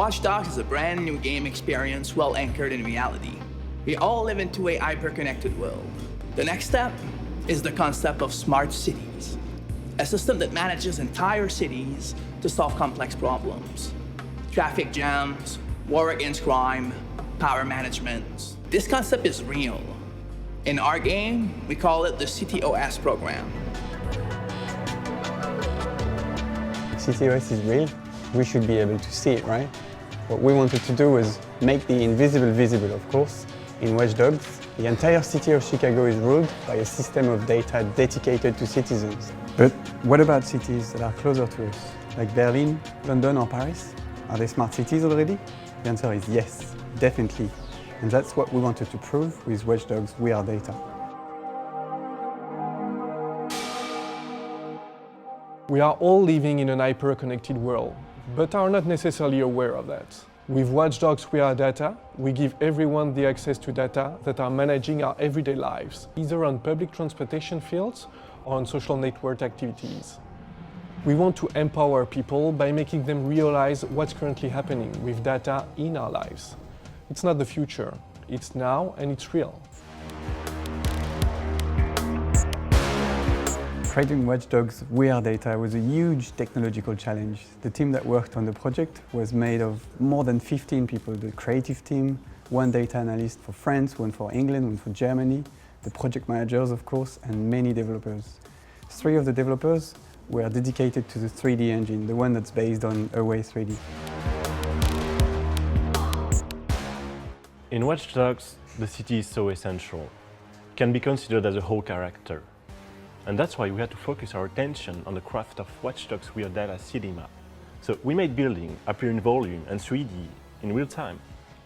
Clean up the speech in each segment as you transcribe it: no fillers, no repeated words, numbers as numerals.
Watch Dogs is a brand new game experience well anchored in reality. We all live into a hyper-connected world. The next step is the concept of smart cities, a system that manages entire cities to solve complex problems. Traffic jams, war against crime, power management. This concept is real. In our game, we call it the ctOS program. ctOS is real. We should be able to see it, right? What we wanted to do was make the invisible visible, of course. In Watch Dogs, the entire city of Chicago is ruled by a system of data dedicated to citizens. But what about cities that are closer to us, like Berlin, London or Paris? Are they smart cities already? The answer is yes, definitely. And that's what we wanted to prove with Watch Dogs Wearedata. We are all living in an hyper-connected world, but are not necessarily aware of that. With Watch Dogs Wearedata, we give everyone the access to data that are managing our everyday lives, either on public transportation fields or on social network activities. We want to empower people by making them realize what's currently happening with data in our lives. It's not the future, it's now and it's real. Creating Watch Dogs Wearedata was a huge technological challenge. The team that worked on the project was made of more than 15 people. The creative team, one data analyst for France, one for England, one for Germany, the project managers, of course, and many developers. 3 of the developers were dedicated to the 3D engine, the one that's based on Away 3D. In Watch Dogs, the city is so essential. It can be considered as a whole character. And that's why we had to focus our attention on the craft of Watch Dogs Wearedata city map. So we made buildings appear in volume and 3D in real time.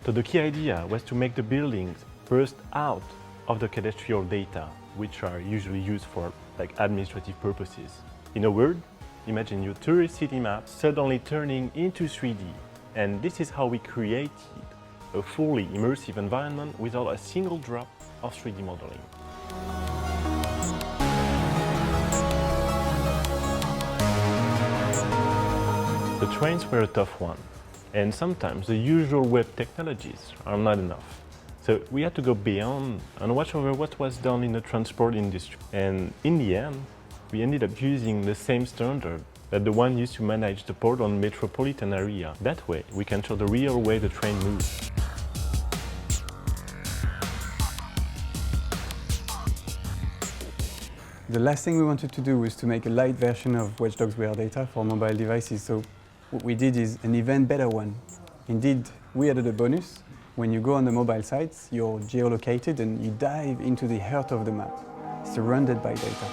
So the key idea was to make the buildings burst out of the cadastral data, which are usually used for administrative purposes. In a word, imagine your tourist city map suddenly turning into 3D. And this is how we created a fully immersive environment without a single drop of 3D modeling. The trains were a tough one, and sometimes the usual web technologies are not enough. So we had to go beyond and watch over what was done in the transport industry. And in the end, we ended up using the same standard that the one used to manage the Portland metropolitan area. That way, we can show the real way the train moves. The last thing we wanted to do was to make a light version of Watch Dogs Wearedata for mobile devices. So what we did is an even better one. Indeed, we added a bonus. When you go on the mobile sites, you're geolocated and you dive into the heart of the map, surrounded by data.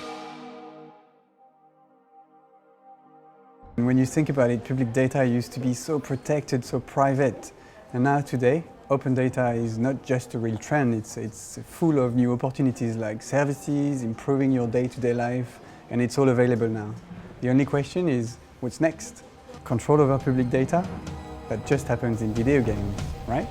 And when you think about it, public data used to be so protected, so private. And now today, open data is not just a real trend, it's full of new opportunities like services, improving your day-to-day life, and it's all available now. The only question is, what's next? Control over public data? That just happens in video games, right?